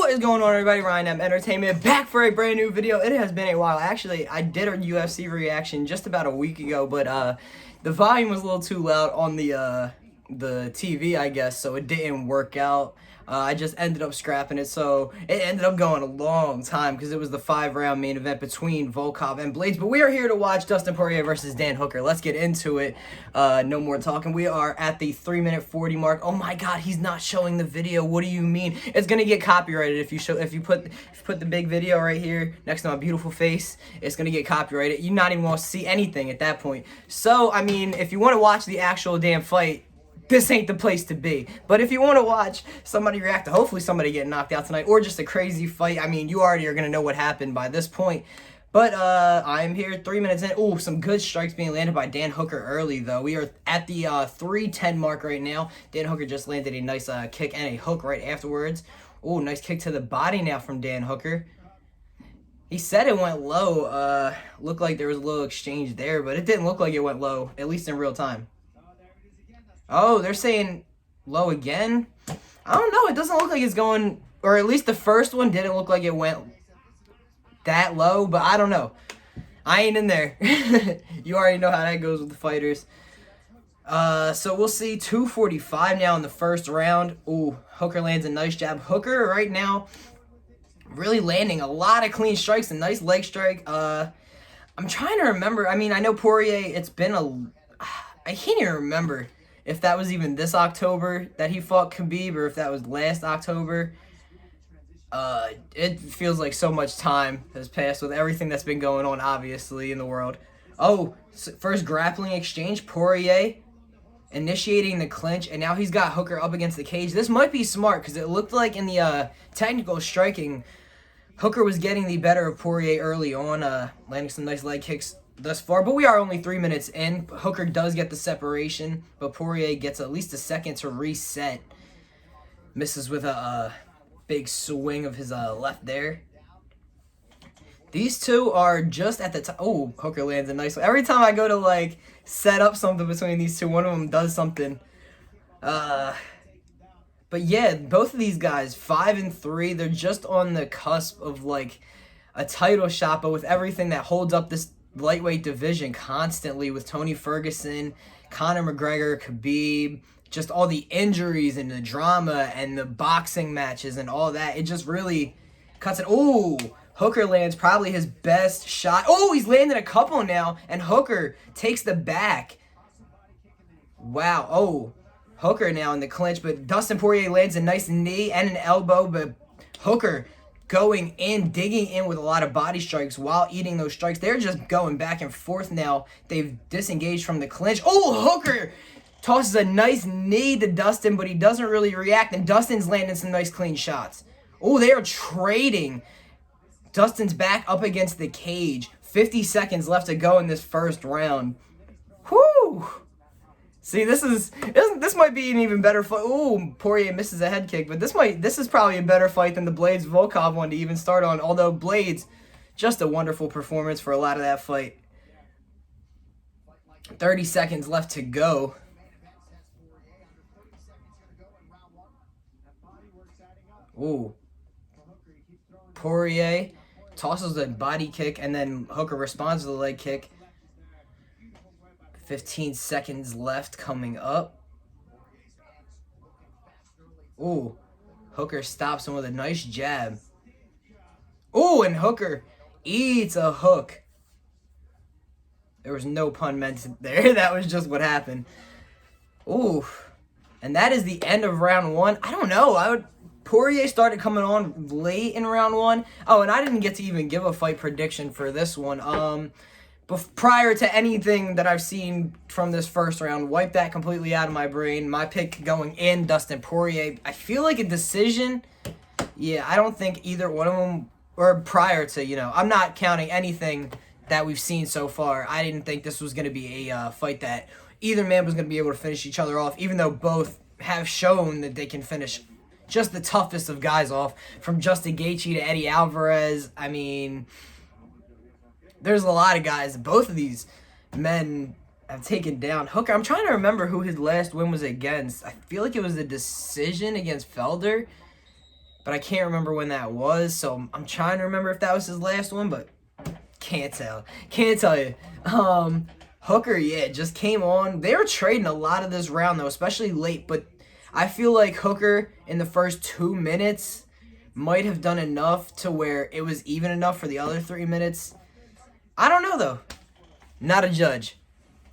What is going on, everybody? Ryan M Entertainment back for a brand new video. It has been a while. Actually, I did a UFC reaction just about a week ago, but the volume was a little too loud on the TV, I guess, so it didn't work out. I just ended up scrapping it, so it ended up going a long time because it was the 5-round main event between Volkov and Blades. But we are here to watch Dustin Poirier versus Dan Hooker. Let's get into it. No more talking. We are at the 3-minute 40 mark. Oh my God, he's not showing the video. What do you mean? It's gonna get copyrighted if you put the big video right here next to my beautiful face. It's gonna get copyrighted. You're not even gonna see anything at that point. So I mean, if you want to watch the actual damn fight, this ain't the place to be. But if you want to watch somebody react to hopefully somebody get knocked out tonight or just a crazy fight, I mean, you already are going to know what happened by this point. But I'm here 3 minutes in. Oh, some good strikes being landed by Dan Hooker early, though. We are at the 3:10 mark right now. Dan Hooker just landed a nice kick and a hook right afterwards. Oh, nice kick to the body now from Dan Hooker. He said it went low. Looked like there was a little exchange there, but it didn't look like it went low, at least in real time. Oh, they're saying low again? I don't know. It doesn't look like it's going, or at least the first one didn't look like it went that low, but I don't know. I ain't in there. You already know how that goes with the fighters. So we'll see. 2:45 now in the first round. Ooh, Hooker lands a nice jab. Hooker right now really landing a lot of clean strikes, a nice leg strike. I'm trying to remember. I mean, I know Poirier, it's been I can't even remember if that was even this October that he fought Khabib or if that was last October. It feels like so much time has passed with everything that's been going on, obviously, in the world. Oh, first grappling exchange. Poirier initiating the clinch, and now he's got Hooker up against the cage. This might be smart because it looked like in the technical striking, Hooker was getting the better of Poirier early on, landing some nice leg kicks thus far, but we are only 3 minutes in. Hooker does get the separation, but Poirier gets at least a second to reset. Misses with a big swing of his left there. These two are just at the top. Oh, Hooker lands a nice one. Every time I go to like set up something between these two, one of them does something. But yeah, both of these guys, 5 and 3, they're just on the cusp of like a title shot, but with everything that holds up this lightweight division constantly with Tony Ferguson, Conor McGregor, Khabib, just all the injuries and the drama and the boxing matches and all that, it just really cuts it. Oh, Hooker lands probably his best shot. Oh, he's landed a couple now, and Hooker takes the back. Wow. Oh, Hooker now in the clinch, but Dustin Poirier lands a nice knee and an elbow, but Hooker going in, digging in with a lot of body strikes while eating those strikes. They're just going back and forth now. They've disengaged from the clinch. Oh, Hooker tosses a nice knee to Dustin, but he doesn't really react, and Dustin's landing some nice clean shots. Oh, they are trading. Dustin's back up against the cage. 50 seconds left to go in this first round. Whew. See, this might be an even better fight. Ooh, Poirier misses a head kick, but this is probably a better fight than the Blades Volkov one to even start on. Although Blades, just a wonderful performance for a lot of that fight. 30 seconds left to go. Ooh, Poirier tosses a body kick, and then Hooker responds to the leg kick. 15 seconds left coming up. Ooh, Hooker stops him with a nice jab. Ooh, and Hooker eats a hook. There was no pun meant there. That was just what happened. Ooh, and that is the end of round 1. I don't know. Poirier started coming on late in round 1. Oh, and I didn't get to even give a fight prediction for this one. Prior to anything that I've seen from this first round, wipe that completely out of my brain. My pick going in, Dustin Poirier. I feel like a decision. Yeah, I don't think either one of them, or prior to, I'm not counting anything that we've seen so far. I didn't think this was going to be a fight that either man was going to be able to finish each other off, even though both have shown that they can finish just the toughest of guys off, from Justin Gaethje to Eddie Alvarez. I mean, there's a lot of guys. Both of these men have taken down Hooker. I'm trying to remember who his last win was against. I feel like it was a decision against Felder. but I can't remember when that was. So I'm trying to remember if that was his last one, but can't tell. Can't tell you. Hooker, yeah, just came on. They were trading a lot of this round, though, especially late. But I feel like Hooker, in the first 2 minutes, might have done enough to where it was even enough for the other 3 minutes. I don't know, though. Not a judge.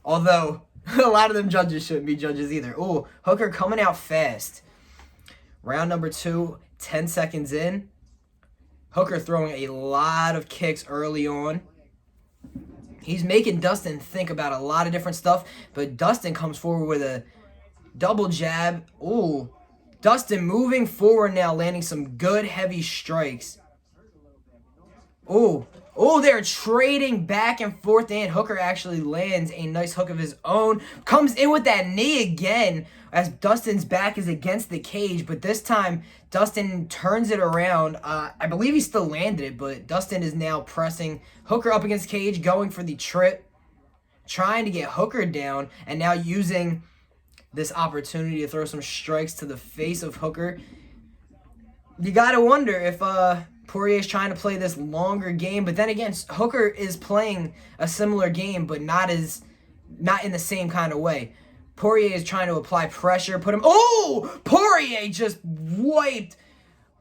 Although, a lot of them judges shouldn't be judges either. Ooh, Hooker coming out fast. Round number 2, 10 seconds in. Hooker throwing a lot of kicks early on. He's making Dustin think about a lot of different stuff, but Dustin comes forward with a double jab. Ooh, Dustin moving forward now, landing some good heavy strikes. Ooh, they're trading back and forth, and Hooker actually lands a nice hook of his own. Comes in with that knee again as Dustin's back is against the cage, but this time Dustin turns it around. I believe he still landed it, but Dustin is now pressing Hooker up against cage, going for the trip, trying to get Hooker down, and now using this opportunity to throw some strikes to the face of Hooker. You gotta wonder if Poirier is trying to play this longer game, but then again, Hooker is playing a similar game, but not in the same kind of way. Poirier is trying to apply pressure, put him. Oh, Poirier just wiped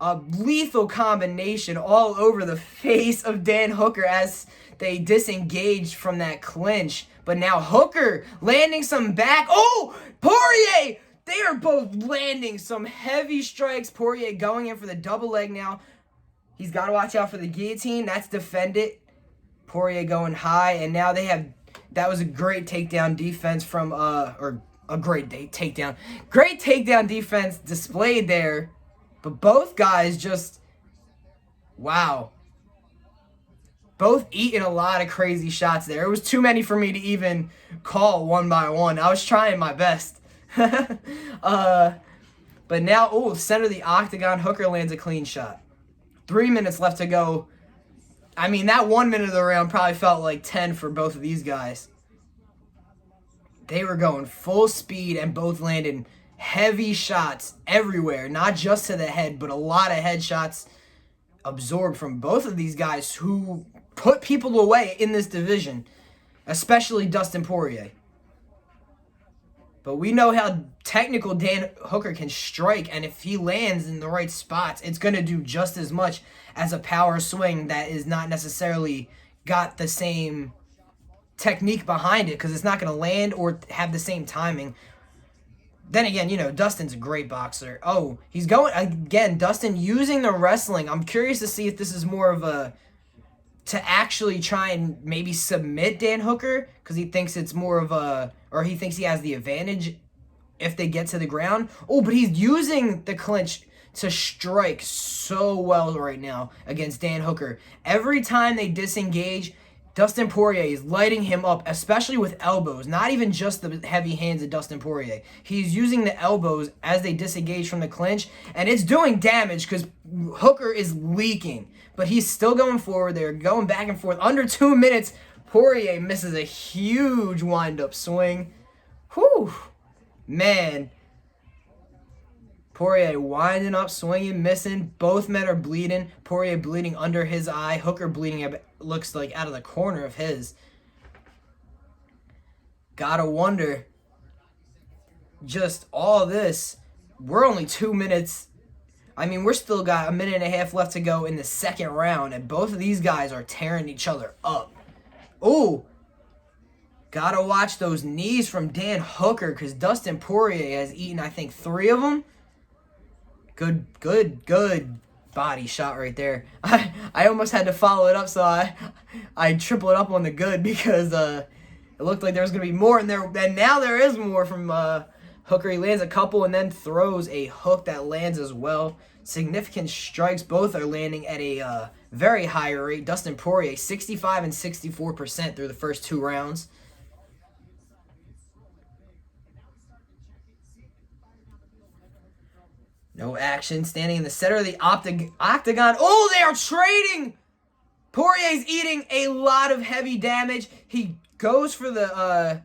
a lethal combination all over the face of Dan Hooker as they disengaged from that clinch. But now Hooker landing some back. Oh, Poirier! They are both landing some heavy strikes. Poirier going in for the double leg now. He's got to watch out for the guillotine. That's defended. Poirier going high, and now they have. That was a great takedown defense from or a great takedown. Great takedown defense displayed there. But both guys just, wow. Both eating a lot of crazy shots there. It was too many for me to even call one by one. I was trying my best. But now, center of the octagon, Hooker lands a clean shot. 3 minutes left to go. I mean, that 1 minute of the round probably felt like 10 for both of these guys. They were going full speed and both landed heavy shots everywhere. Not just to the head, but a lot of headshots absorbed from both of these guys who put people away in this division, especially Dustin Poirier. But we know how technical Dan Hooker can strike, and if he lands in the right spots, it's going to do just as much as a power swing that is not necessarily got the same technique behind it, because it's not going to land or have the same timing. Then again, Dustin's a great boxer. Oh, he's going, again, Dustin using the wrestling. I'm curious to see if this is more of a, to actually try and maybe submit Dan Hooker, because he thinks it's more of a, or he thinks he has the advantage if they get to the ground. Oh, but he's using the clinch to strike so well right now against Dan Hooker. Every time they disengage, Dustin Poirier is lighting him up, especially with elbows. Not even just the heavy hands of Dustin Poirier. He's using the elbows as they disengage from the clinch, and it's doing damage because Hooker is leaking. But he's still going forward. They're going back and forth. Under 2 minutes, Poirier misses a huge wind-up swing. Whew. Man. Poirier winding up, swinging, missing. Both men are bleeding. Poirier bleeding under his eye. Hooker bleeding, looks like, out of the corner of his. Gotta wonder. Just all this. We're only 2 minutes. I mean, we're still got a minute and a half left to go in the second round, and both of these guys are tearing each other up. Ooh. Gotta watch those knees from Dan Hooker, because Dustin Poirier has eaten, I think, 3 of them. Good body shot right there. I almost had to follow it up, so I tripled up on the good, because it looked like there was going to be more in there, and now there is more from Hooker. He lands a couple and then throws a hook that lands as well. Significant strikes. Both are landing at a very high rate. Dustin Poirier, 65 and 64% through the first 2 rounds. No action. Standing in the center of the octagon. Oh, they are trading! Poirier's eating a lot of heavy damage. He goes for the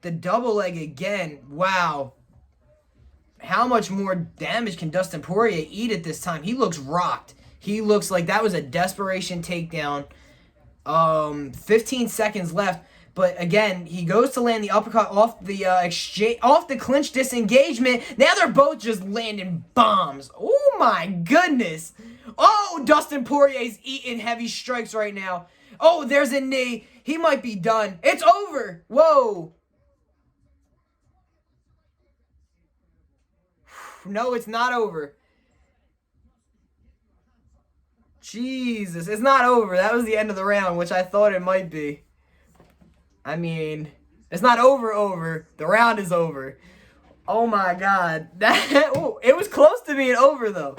double leg again. Wow. how much more damage can Dustin Poirier eat at this time? He looks rocked. He looks like that was a desperation takedown. 15 seconds left. But again, he goes to land the uppercut off the off the clinch disengagement. Now they're both just landing bombs. Oh my goodness. Oh, Dustin Poirier's eating heavy strikes right now. Oh, there's a knee. He might be done. It's over. Whoa. No, it's not over. Jesus, it's not over. That was the end of the round, which I thought it might be. I mean, it's not over. The round is over. Oh my God. It was close to being over though.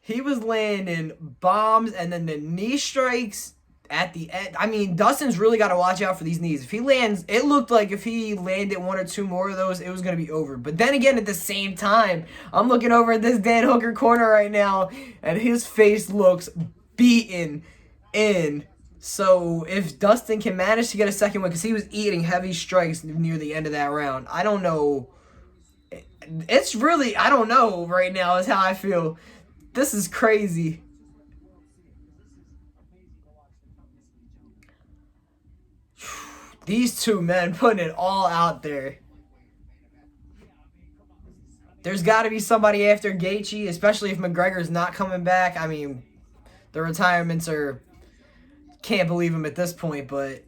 He was landing bombs and then the knee strikes at the end. I mean, Dustin's really got to watch out for these knees. If he lands, it looked like if he landed one or two more of those, it was going to be over. But then again, at the same time, I'm looking over at this Dan Hooker corner right now, and his face looks beaten in. So if Dustin can manage to get a second win, because he was eating heavy strikes near the end of that round, I don't know. It's really, I don't know right now is how I feel. This is crazy. These two men putting it all out there. There's got to be somebody after Gaethje, especially if McGregor's not coming back. I mean, the retirements are... Can't believe him at this point, but...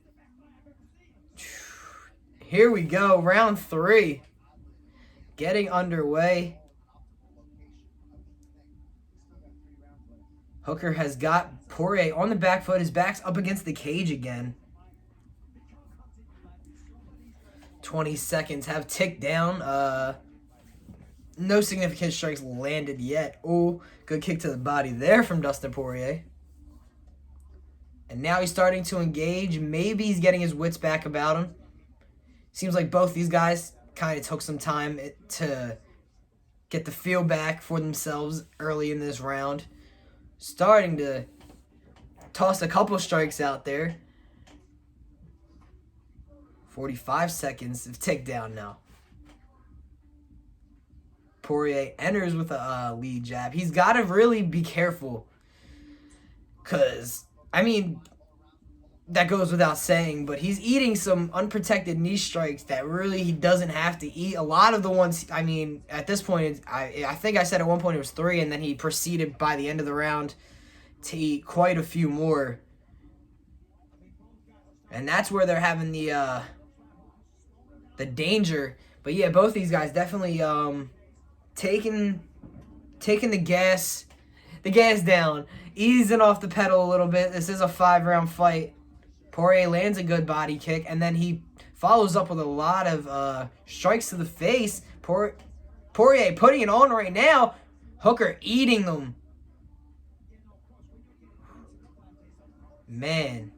Here we go. Round 3. Getting underway. Hooker has got Poirier on the back foot. His back's up against the cage again. 20 seconds have ticked down. No significant strikes landed yet. Oh, good kick to the body there from Dustin Poirier. And now he's starting to engage. Maybe he's getting his wits back about him. Seems like both these guys kind of took some time to get the feel back for themselves early in this round. Starting to toss a couple strikes out there. 45 seconds of takedown now. Poirier enters with a lead jab. He's got to really be careful. Because, I mean, that goes without saying, but he's eating some unprotected knee strikes that really he doesn't have to eat. A lot of the ones, I mean, at this point, I think I said at one point it was 3, and then he proceeded by the end of the round to eat quite a few more. And that's where they're having the danger. But yeah, both these guys definitely taking the gas down, easing off the pedal a little bit. This is a 5-round fight. Poirier lands a good body kick, and then he follows up with a lot of strikes to the face. Poirier putting it on right now. Hooker eating them. Man.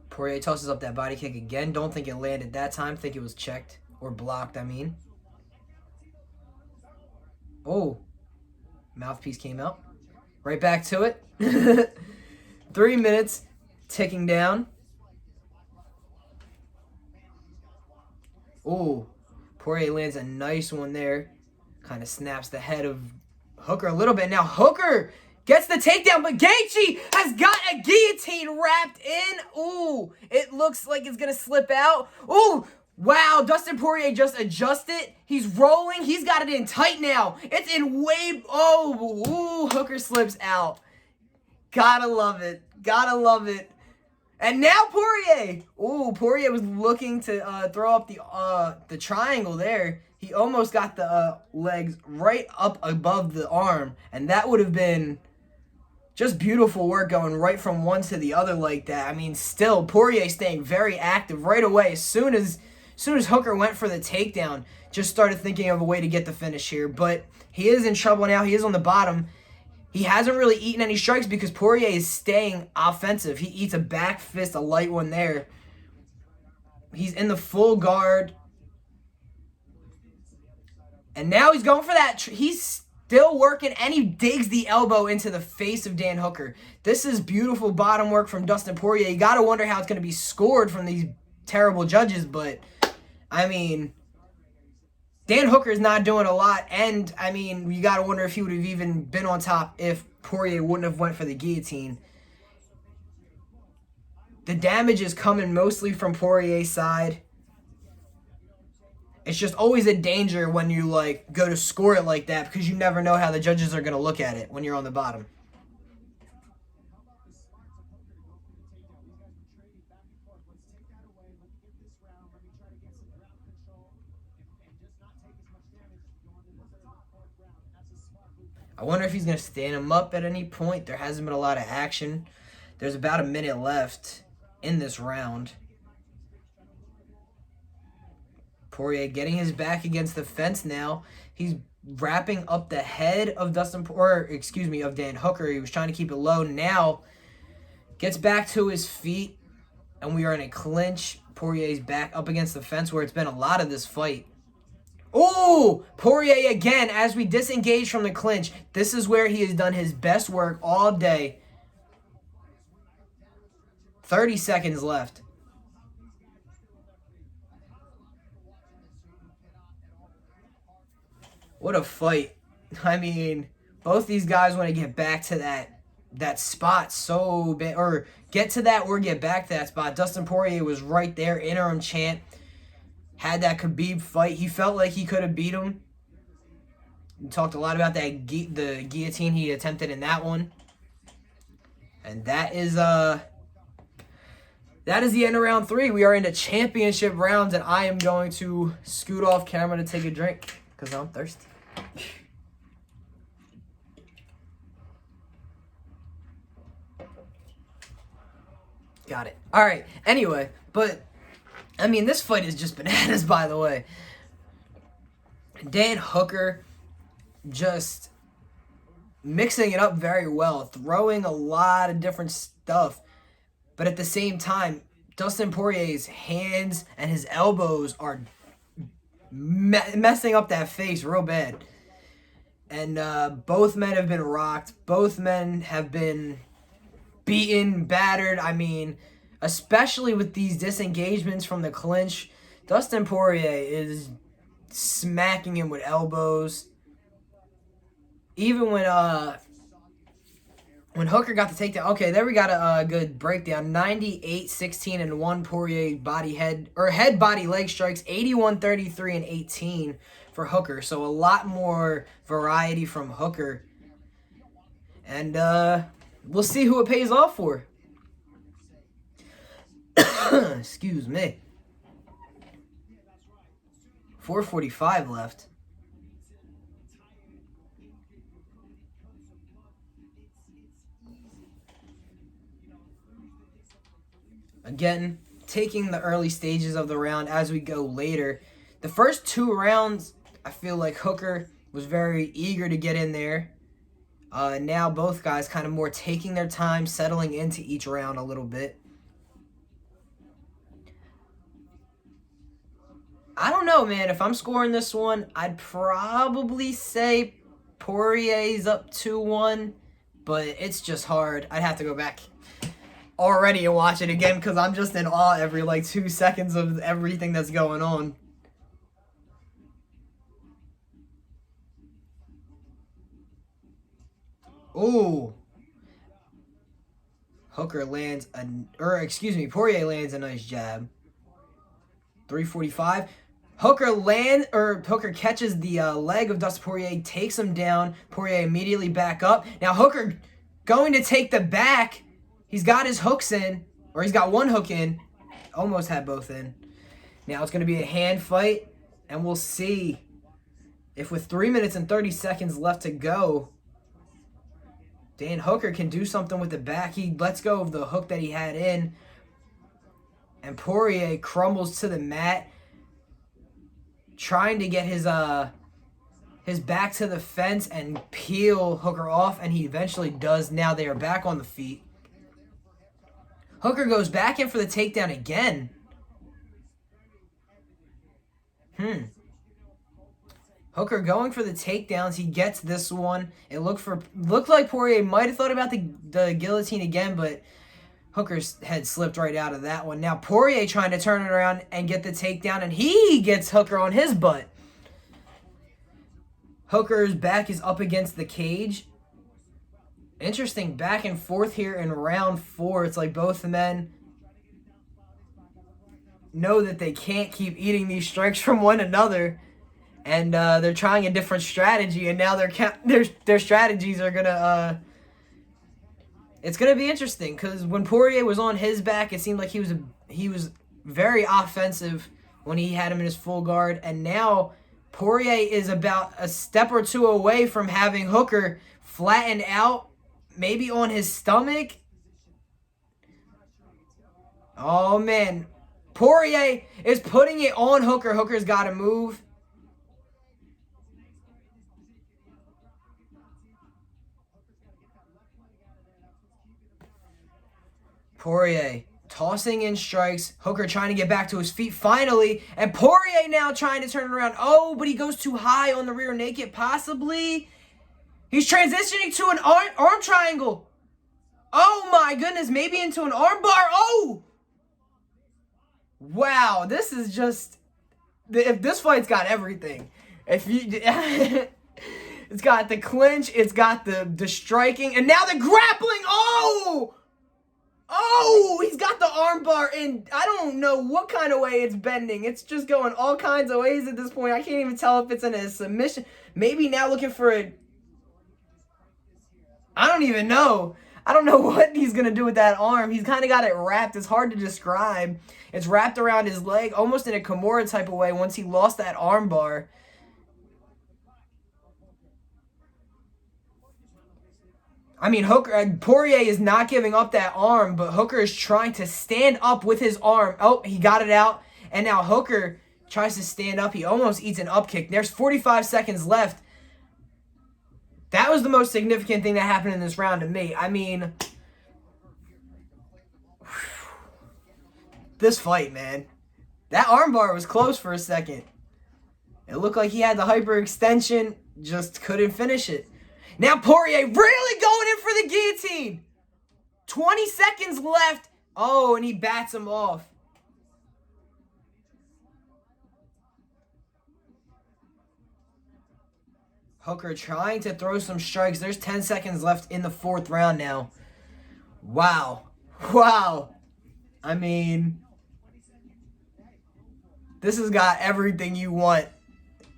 Poirier tosses up that body kick again. Don't think it landed that time. Think it was checked. Or blocked, I mean. Oh. Mouthpiece came out. Right back to it. 3 minutes. Ticking down. Oh. Poirier lands a nice one there. Kind of snaps the head of Hooker a little bit. Now Hooker gets the takedown, but Gaethje has got a guillotine wrapped in. Ooh, it looks like it's going to slip out. Ooh, wow, Dustin Poirier just adjusted. He's rolling. He's got it in tight now. It's in way... Oh, ooh, Hooker slips out. Gotta love it. Gotta love it. And now Poirier. Ooh, Poirier was looking to throw up the triangle there. He almost got the legs right up above the arm, and that would have been just beautiful work going right from one to the other like that. I mean, still, Poirier staying very active right away. As soon as Hooker went for the takedown, just started thinking of a way to get the finish here. But he is in trouble now. He is on the bottom. He hasn't really eaten any strikes because Poirier is staying offensive. He eats a back fist, a light one there. He's in the full guard. And now he's going for that. He's still working, and he digs the elbow into the face of Dan Hooker. This is beautiful bottom work from Dustin Poirier. You got to wonder how it's going to be scored from these terrible judges, but I mean, Dan Hooker's not doing a lot, and I mean, you got to wonder if he would have even been on top if Poirier wouldn't have went for the guillotine. The damage is coming mostly from Poirier's side. It's just always a danger when you like go to score it like that because you never know how the judges are going to look at it when you're on the bottom. I wonder if he's going to stand him up at any point. There hasn't been a lot of action. There's about a minute left in this round. Poirier getting his back against the fence now. He's wrapping up the head of of Dan Hooker. He was trying to keep it low. Now gets back to his feet, and we are in a clinch. Poirier's back up against the fence where it's been a lot of this fight. Oh, Poirier again as we disengage from the clinch. This is where he has done his best work all day. 30 seconds left. What a fight. I mean, both these guys want to get back to that spot so bad, or get to that or get back to that spot. Dustin Poirier was right there, interim champ. Had that Khabib fight. He felt like he could have beat him. We talked a lot about the guillotine he attempted in that one. And that is the end of round 3. We are into championship rounds, and I am going to scoot off camera to take a drink because I'm thirsty. Got it. All right. Anyway, but I mean, this fight is just bananas, by the way. Dan Hooker just mixing it up very well, throwing a lot of different stuff. But at the same time, Dustin Poirier's hands and his elbows are messing up that face real bad. And both men have been rocked. Both men have been beaten, battered. I mean, especially with these disengagements from the clinch, Dustin Poirier is smacking him with elbows. Even when Hooker got the takedown, okay, there we got a good breakdown. 98-16-1 Poirier head body leg strikes, 81-33-18 for Hooker. So a lot more variety from Hooker. And we'll see who it pays off for. Excuse me. 4:45 left. Again, taking the early stages of the round as we go later. The first 2 rounds, I feel like Hooker was very eager to get in there. Now both guys kind of more taking their time, settling into each round a little bit. I don't know, man. If I'm scoring this one, I'd probably say Poirier's up 2-1, but it's just hard. I'd have to go back already and watch it again because I'm just in awe every like 2 seconds of everything that's going on. Ooh. Poirier lands a nice jab. 3:45. Hooker catches the leg of Dustin Poirier, takes him down. Poirier immediately back up. Now Hooker going to take the back. He's got his hooks in, or he's got one hook in. Almost had both in. Now it's going to be a hand fight, and we'll see if with 3 minutes and 30 seconds left to go, Dan Hooker can do something with the back. He lets go of the hook that he had in, and Poirier crumbles to the mat, trying to get his back to the fence and peel Hooker off, and he eventually does. Now they are back on the feet. Hooker goes back in for the takedown again. Hooker going for the takedowns. He gets this one. It looked like Poirier might have thought about the guillotine again, but Hooker's head slipped right out of that one. Now Poirier trying to turn it around and get the takedown, and he gets Hooker on his butt. Hooker's back is up against the cage. Interesting back and forth here in round 4. It's like both men know that they can't keep eating these strikes from one another, and they're trying a different strategy, and now their strategies are gonna it's gonna be interesting, because when Poirier was on his back, it seemed like he was very offensive when he had him in his full guard, and now Poirier is about a step or two away from having Hooker flattened out, maybe on his stomach. Oh man, Poirier is putting it on Hooker. Hooker's got to move. Poirier tossing in strikes. Hooker trying to get back to his feet finally. And Poirier now trying to turn it around. Oh, but he goes too high on the rear naked, possibly. He's transitioning to an arm triangle. Oh my goodness, maybe into an arm bar. Oh! Wow, this is just... If this fight's got everything. If you... It's got the clinch, it's got the striking, and now the grappling. Oh! Oh, he's got the armbar, and I don't know what kind of way it's bending. It's just going all kinds of ways at this point. I can't even tell if it's in a submission. Maybe now looking for a... I don't even know. I don't know what he's going to do with that arm. He's kind of got it wrapped. It's hard to describe. It's wrapped around his leg, almost in a Kimura type of way once he lost that armbar. I mean, Poirier is not giving up that arm, but Hooker is trying to stand up with his arm. Oh, he got it out. And now Hooker tries to stand up. He almost eats an up kick. There's 45 seconds left. That was the most significant thing that happened in this round to me. I mean, this fight, man. That armbar was close for a second. It looked like he had the hyperextension, just couldn't finish it. Now Poirier really going in for the guillotine. 20 seconds left. Oh, and he bats him off. Hooker trying to throw some strikes. There's 10 seconds left in the 4th round now. Wow. Wow. I mean, this has got everything you want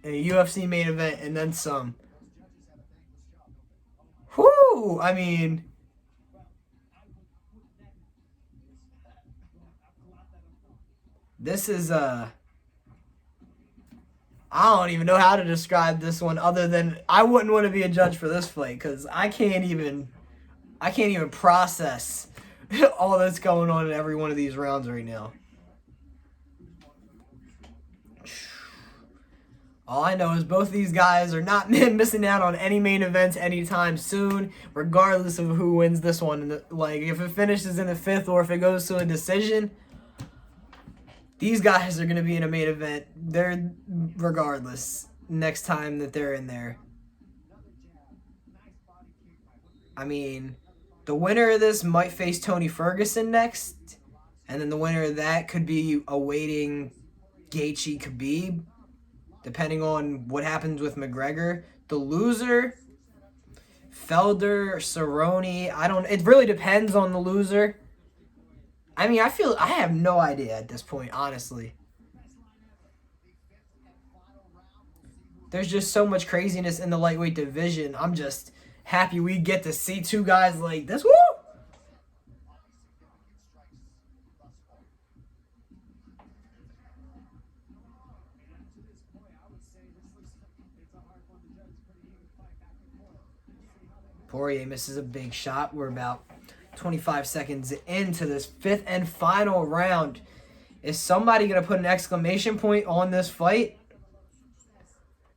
in a UFC main event and then some. Whoo! I mean, this is I don't even know how to describe this one other than I wouldn't want to be a judge for this fight, because I can't even process all that's going on in every one of these rounds right now. All I know is both of these guys are not missing out on any main events anytime soon, regardless of who wins this one. Like, if it finishes in the 5th or if it goes to a decision, these guys are going to be in a main event. They're, regardless, next time that they're in there. I mean, the winner of this might face Tony Ferguson next, and then the winner of that could be awaiting Gaethje Khabib, depending on what happens with McGregor. The loser, Felder, Cerrone, it really depends on the loser. I mean, I have no idea at this point, honestly. There's just so much craziness in the lightweight division. I'm just happy we get to see two guys like this. Woo! Poirier misses a big shot. We're about 25 seconds into this 5th and final round. Is somebody going to put an exclamation point on this fight?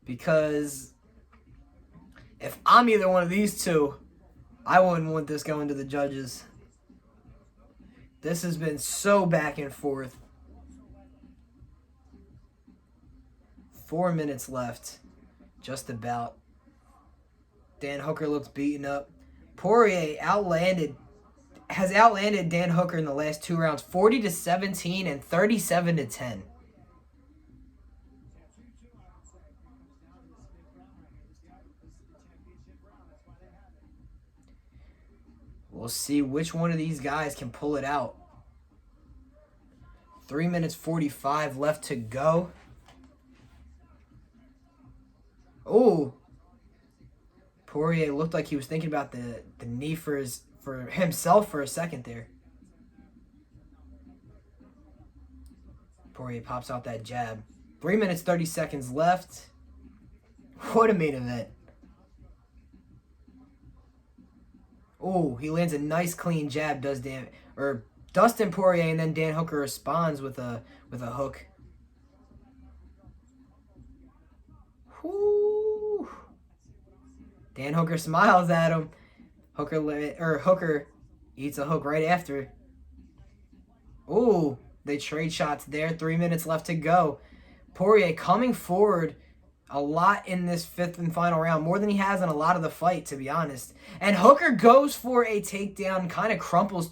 Because if I'm either one of these two, I wouldn't want this going to the judges. This has been so back and forth. 4 minutes left. Just about. Dan Hooker looks beaten up. Poirier outlanded has outlanded Dan Hooker in the last 2 rounds, 40-17 and 37-10. We'll see which one of these guys can pull it out. 3 minutes 45 left to go. Oh, Poirier looked like he was thinking about the knee for himself for a second there. Poirier pops out that jab. 3 minutes 30 seconds left. What a main event. Oh, he lands a nice clean jab, Dustin Poirier, and then Dan Hooker responds with a hook. Whoo. Dan Hooker smiles at him. Hooker eats a hook right after. Oh, they trade shots there. 3 minutes left to go. Poirier coming forward a lot in this 5th and final round, more than he has in a lot of the fight, to be honest. And Hooker goes for a takedown, kind of crumples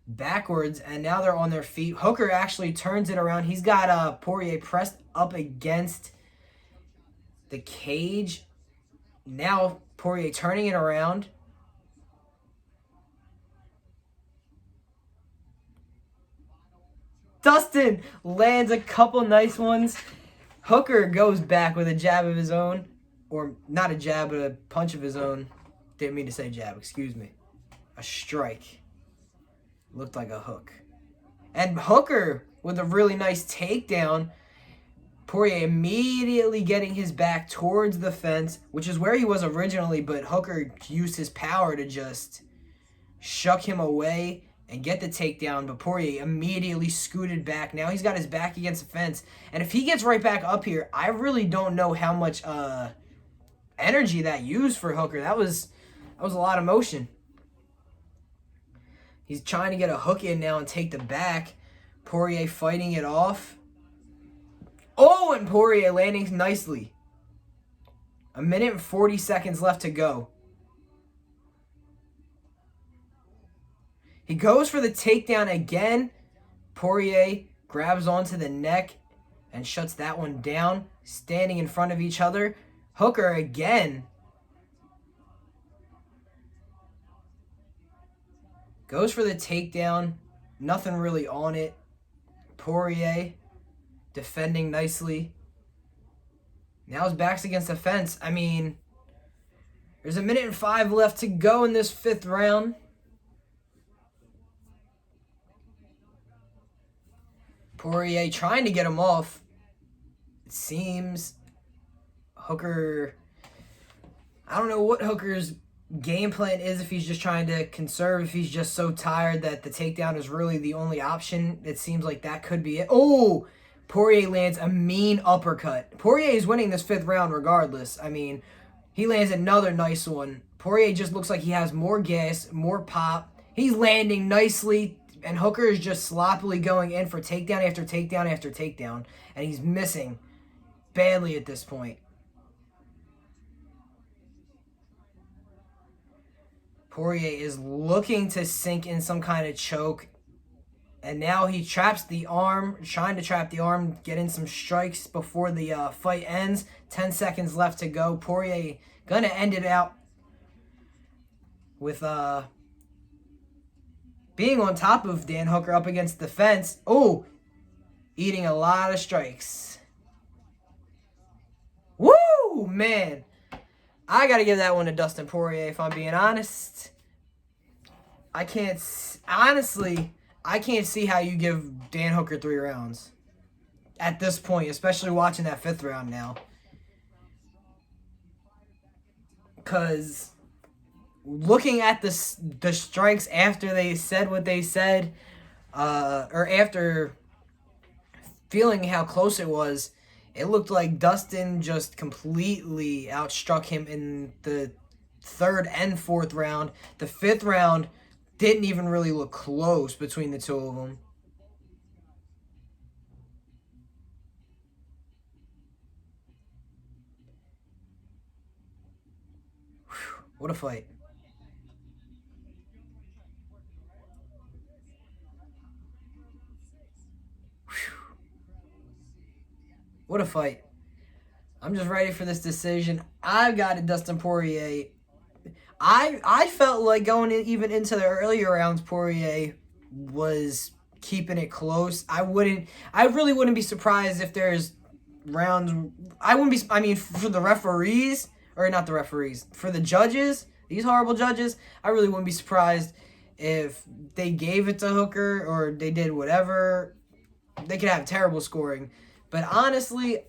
backwards, and now they're on their feet. Hooker actually turns it around. He's got Poirier pressed up against the cage. Now Poirier turning it around. Dustin lands a couple nice ones. Hooker goes back with a jab of his own. Or not a jab, but a punch of his own. Didn't mean to say jab, excuse me. A strike. Looked like a hook. And Hooker with a really nice takedown. Poirier immediately getting his back towards the fence, which is where he was originally, but Hooker used his power to just shuck him away and get the takedown, but Poirier immediately scooted back. Now he's got his back against the fence, and if he gets right back up here, I really don't know how much energy that used for Hooker. That was a lot of motion. He's trying to get a hook in now and take the back. Poirier fighting it off. Oh, and Poirier landing nicely. 1 minute and 40 seconds left to go. He goes for the takedown again. Poirier grabs onto the neck and shuts that one down, standing in front of each other. Hooker again. Goes for the takedown. Nothing really on it. Poirier defending nicely. Now his back's against the fence. I mean, there's 1 minute and 5 left to go in this 5th round. Poirier trying to get him off. It seems Hooker, I don't know what Hooker's game plan is, if he's just trying to conserve, if he's just so tired that the takedown is really the only option. It seems like that could be it. Oh, Poirier lands a mean uppercut. Poirier is winning this 5th round regardless. I mean, he lands another nice one. Poirier just looks like he has more gas, more pop. He's landing nicely, and Hooker is just sloppily going in for takedown after takedown after takedown, and he's missing badly at this point. Poirier is looking to sink in some kind of choke, and now he traps the arm, trying to trap the arm, get in some strikes before the fight ends. 10 seconds left to go. Poirier gonna end it out with being on top of Dan Hooker up against the fence. Oh, eating a lot of strikes. Woo, man. I got to give that one to Dustin Poirier, if I'm being honest. I can't see how you give Dan Hooker 3 rounds at this point, especially watching that 5th round now. Because looking at the strikes after they said what they said, or after feeling how close it was, it looked like Dustin just completely outstruck him in the 3rd and 4th round. The 5th round didn't even really look close between the two of them. Whew, what a fight. What a fight. I'm just ready for this decision. I got it, Dustin Poirier. I felt like going even into the earlier rounds, Poirier was keeping it close. I really wouldn't be surprised if there's rounds. I mean, for the referees, or not the referees, for the judges, these horrible judges, I really wouldn't be surprised if they gave it to Hooker or they did whatever. They could have terrible scoring. But honestly,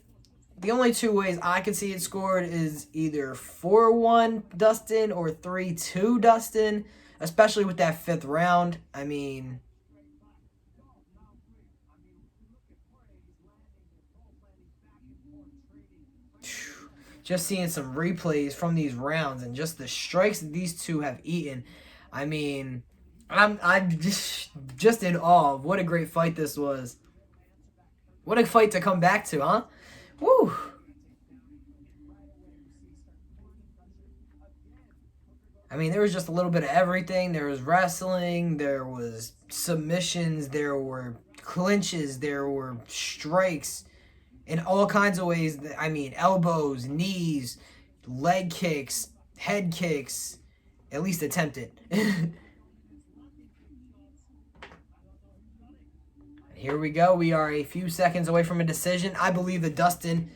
the only two ways I could see it scored is either 4-1 Dustin or 3-2 Dustin, especially with that fifth round. I mean, just seeing some replays from these rounds and just the strikes that these two have eaten. I mean, I'm just in awe of what a great fight this was. What a fight to come back to, huh? Woo! I mean, there was just a little bit of everything. There was wrestling, there was submissions, there were clinches, there were strikes in all kinds of ways. I mean, elbows, knees, leg kicks, head kicks, at least attempted. Here we go. We are a few seconds away from a decision. I believe that Dustin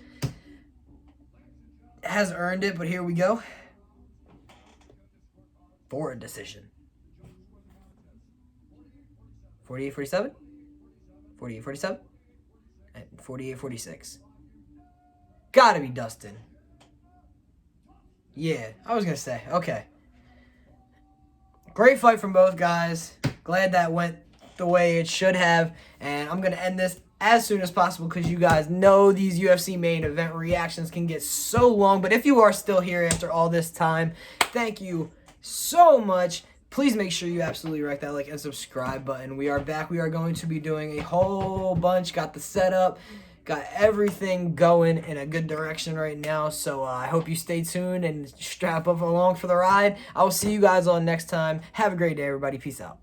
has earned it, but here we go for a decision. 48-47, 48-47, and 48-46. Gotta be Dustin. Yeah, I was gonna say. Okay. Great fight from both guys. Glad that went the way it should have. And I'm going to end this as soon as possible because you guys know these UFC main event reactions can get so long. But if you are still here after all this time, thank you so much. Please make sure you absolutely wreck that like and subscribe button. We are back. We are going to be doing a whole bunch. Got the setup. Got everything going in a good direction right now. So I hope you stay tuned and strap up along for the ride. I will see you guys on next time. Have a great day, everybody. Peace out.